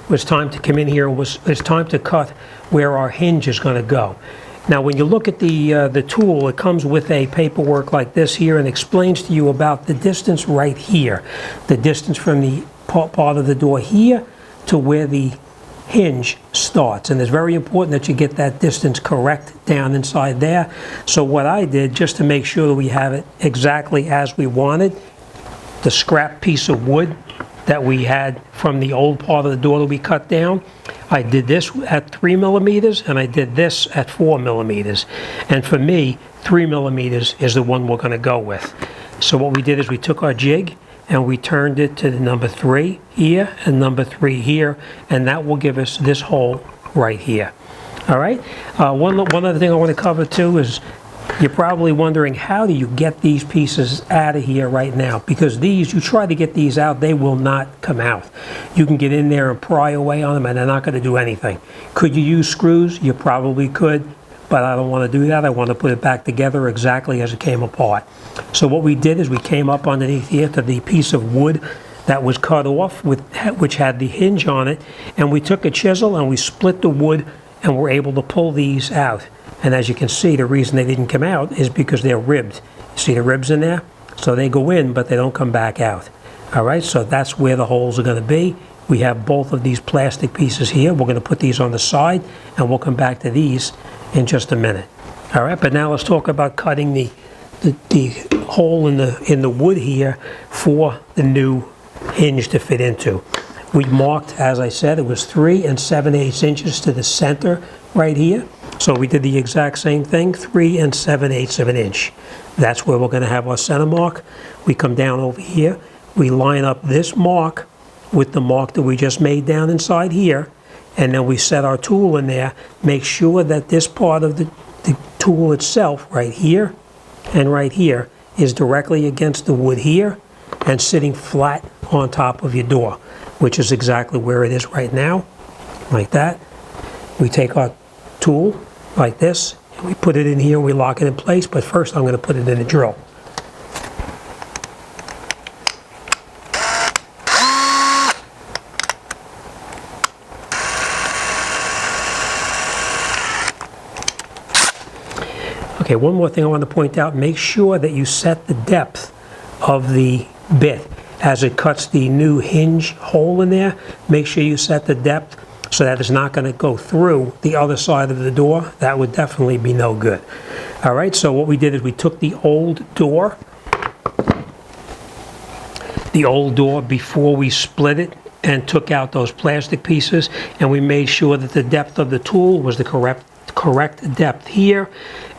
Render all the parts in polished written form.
was time to come in here and it's time to cut where our hinge is going to go. Now when you look at the tool, it comes with a paperwork like this here and explains to you about the distance right here. The distance from the part of the door here to where the hinge starts, and it's very important that you get that distance correct down inside there. So what I did, just to make sure that we have it exactly as we wanted, the scrap piece of wood that we had from the old part of the door that we cut down, I did this at 3 millimeters and I did this at 4 millimeters, and for me 3 millimeters is the one we're going to go with. So what we did is we took our jig and we turned it to the number 3 here and number 3 here, and that will give us this hole right here. All right, one other thing I want to cover too is you're probably wondering, how do you get these pieces out of here right now? Because these, you try to get these out, they will not come out. You can get in there and pry away on them and they're not going to do anything. Could you use screws? You probably could, but I don't want to do that. I want to put it back together exactly as it came apart. So what we did is we came up underneath here to the piece of wood that was cut off, which had the hinge on it, and we took a chisel and we split the wood and were able to pull these out. And as you can see, the reason they didn't come out is because they're ribbed. See the ribs in there? So they go in, but they don't come back out. All right, so that's where the holes are going to be. We have both of these plastic pieces here. We're going to put these on the side, and we'll come back to these in just a minute. All right, but now let's talk about cutting the hole in the wood here for the new hinge to fit into. We marked, as I said, it was 3 7/8 inches to the center right here. So we did the exact same thing, 3 7/8 of an inch. That's where we're going to have our center mark. We come down over here, we line up this mark with the mark that we just made down inside here, and then we set our tool in there. Make sure that this part of the tool itself, right here and right here, is directly against the wood here and sitting flat on top of your door, which is exactly where it is right now, like that. We take our tool like this, and we put it in here and we lock it in place, but first I'm going to put it in a drill. Okay, one more thing I want to point out, make sure that you set the depth of the bit as it cuts the new hinge hole in there. Make sure you set the depth so that it's not going to go through the other side of the door. That would definitely be no good. All right, so what we did is we took the old door before we split it and took out those plastic pieces, and we made sure that the depth of the tool was the correct depth here.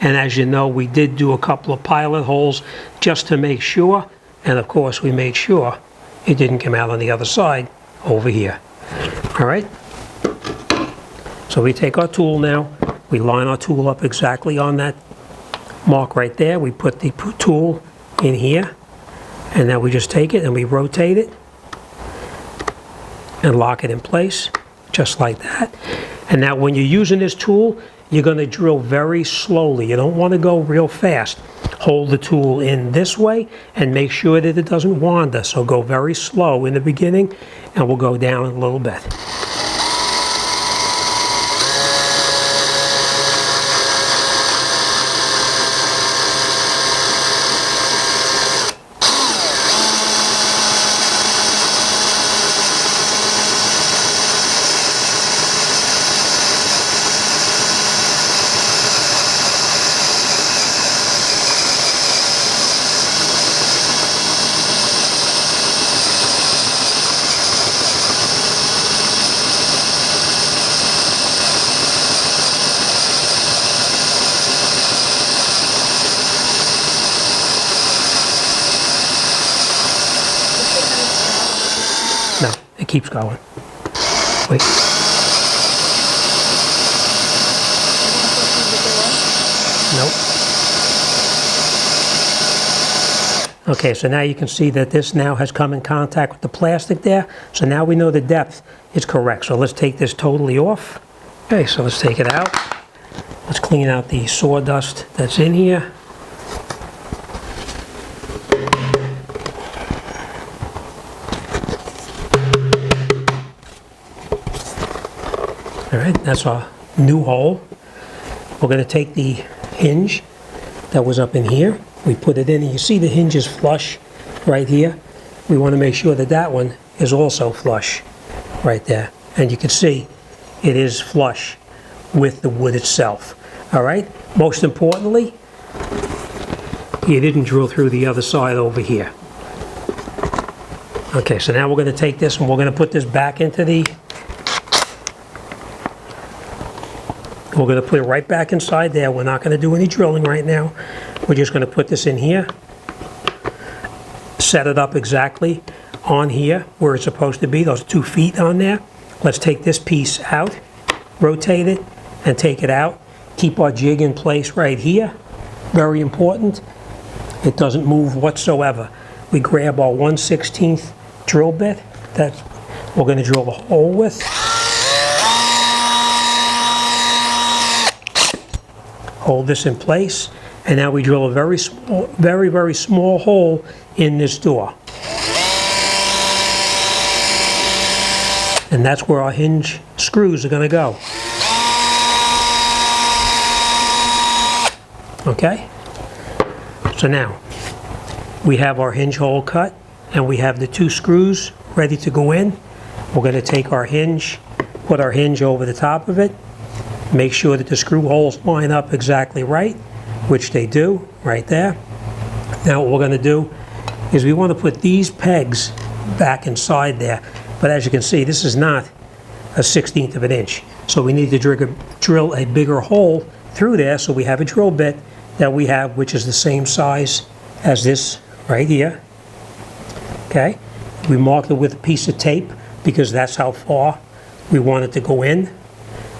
And as you know, we did do a couple of pilot holes just to make sure, and of course we made sure it didn't come out on the other side over here. All right, so we take our tool now, we line our tool up exactly on that mark right there. We put the tool in here, and then we just take it and we rotate it and lock it in place just like that. And now when you're using this tool, you're going to drill very slowly. You don't want to go real fast. Hold the tool in this way and make sure that it doesn't wander. So go very slow in the beginning, and we'll go down a little bit. No, it keeps going. Wait. Nope. Okay, so now you can see that this now has come in contact with the plastic there. So now we know the depth is correct. So let's take this totally off. Okay, so let's take it out. Let's clean out the sawdust that's in here. All right, that's our new hole. We're going to take the hinge that was up in here. We put it in, and you see the hinge is flush right here. We want to make sure that that one is also flush right there. And you can see it is flush with the wood itself. All right, most importantly, you didn't drill through the other side over here. Okay, so now we're going to take this and we're going to put this back into the, we're going to put it right back inside there. We're not going to do any drilling right now. We're just going to put this in here, set it up exactly on here where it's supposed to be, those 2 feet on there. Let's take this piece out, rotate it, and take it out. Keep our jig in place right here. Very important. It doesn't move whatsoever. We grab our 1/16 drill bit that we're going to drill the hole with. Hold this in place, and now we drill a very small, very small hole in this door. And that's where our hinge screws are going to go. Okay? So now, we have our hinge hole cut, and we have the 2 screws ready to go in. We're going to take our hinge, put our hinge over the top of it, make sure that the screw holes line up exactly right, which they do, right there. Now what we're going to do is we want to put these pegs back inside there, but as you can see, this is not a 1/16 of an inch. So we need to drill a bigger hole through there, so we have a drill bit that we have, which is the same size as this right here. Okay, we marked it with a piece of tape because that's how far we want it to go in.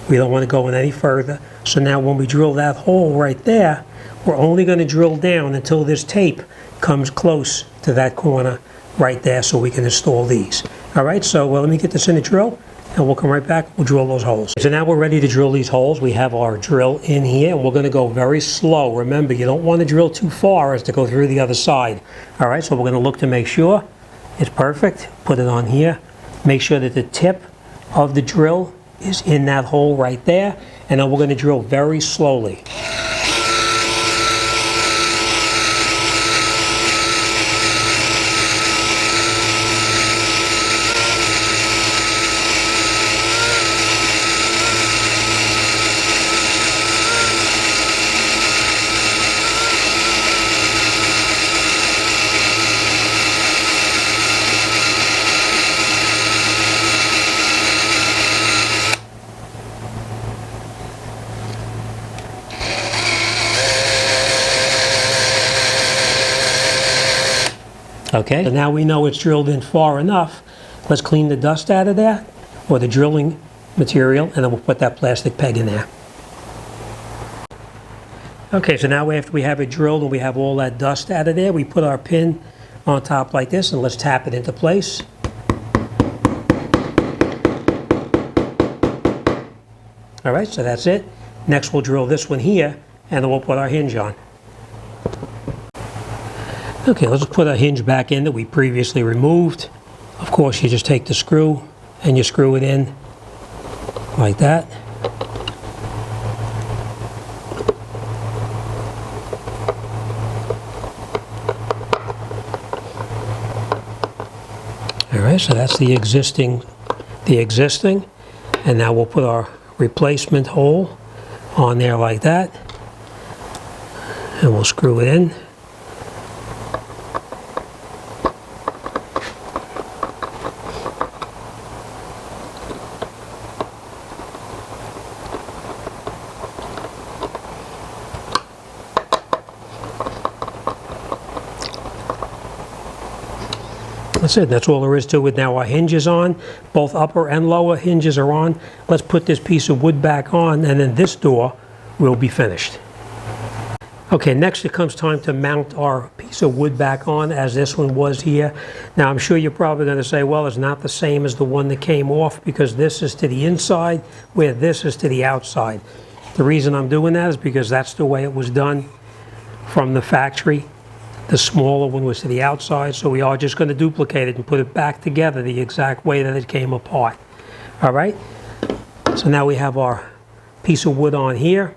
We don't want to go in any further. So now when we drill that hole right there, we're only going to drill down until this tape comes close to that corner right there so we can install these. All right, so let me get this in the drill and we'll come right back, we'll drill those holes. So now we're ready to drill these holes. We have our drill in here and we're going to go very slow. Remember, you don't want to drill too far as to go through the other side. All right, so we're going to look to make sure it's perfect. Put it on here. Make sure that the tip of the drill is in that hole right there, and then we're going to drill very slowly. Okay, so now we know it's drilled in far enough. Let's clean the dust out of there, or the drilling material, and then we'll put that plastic peg in there. Okay, so now after we have it drilled and we have all that dust out of there, we put our pin on top like this, and let's tap it into place. All right, so that's it. Next we'll drill this one here, and then we'll put our hinge on. Okay, let's put our hinge back in that we previously removed. Of course, you just take the screw and you screw it in like that. All right, so that's the existing, and now we'll put our replacement hole on there like that, and we'll screw it in. That's it. That's all there is to it. Now our hinge is on. Both upper and lower hinges are on. Let's put this piece of wood back on, and then this door will be finished. Okay, next it comes time to mount our piece of wood back on, as this one was here. Now I'm sure you're probably going to say, well, it's not the same as the one that came off because this is to the inside where this is to the outside. The reason I'm doing that is because that's the way it was done from the factory. The smaller one was to the outside, so we are just going to duplicate it and put it back together the exact way that it came apart. All right? So now we have our piece of wood on here.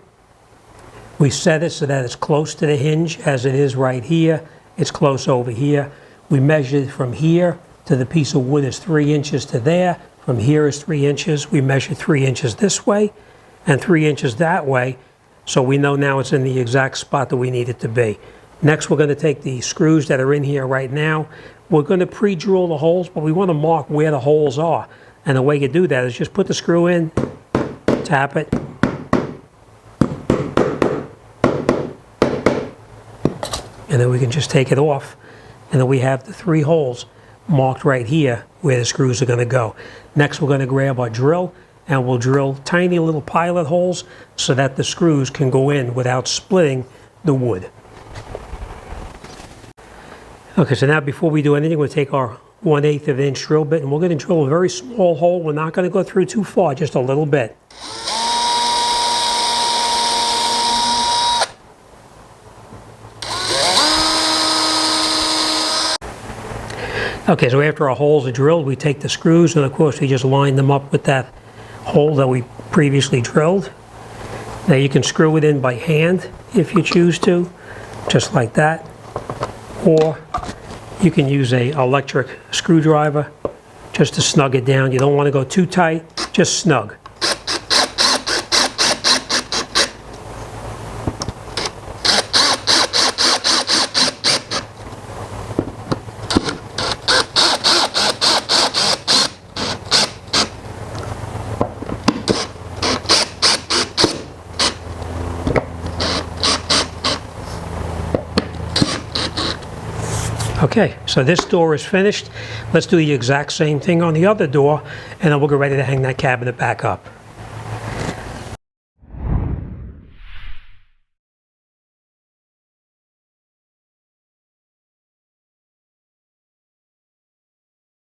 We set it so that it's close to the hinge as it is right here. It's close over here. We measured from here to the piece of wood is 3 inches to there. From here is 3 inches. We measured 3 inches this way and 3 inches that way. So we know now it's in the exact spot that we need it to be. Next, we're going to take the screws that are in here right now. We're going to pre-drill the holes, but we want to mark where the holes are. And the way you do that is just put the screw in, tap it, and then we can just take it off. And then we have the 3 holes marked right here where the screws are going to go. Next, we're going to grab our drill and we'll drill tiny little pilot holes so that the screws can go in without splitting the wood. Okay, so now before we do anything, we'll take our 1/8 of an inch drill bit and we're going to drill a very small hole. We're not going to go through too far, just a little bit. Okay, so after our holes are drilled, we take the screws and of course we just line them up with that hole that we previously drilled. Now you can screw it in by hand if you choose to, just like that. Or you can use an electric screwdriver just to snug it down. You don't want to go too tight, just snug. Okay, so this door is finished. Let's do the exact same thing on the other door, and then we'll get ready to hang that cabinet back up.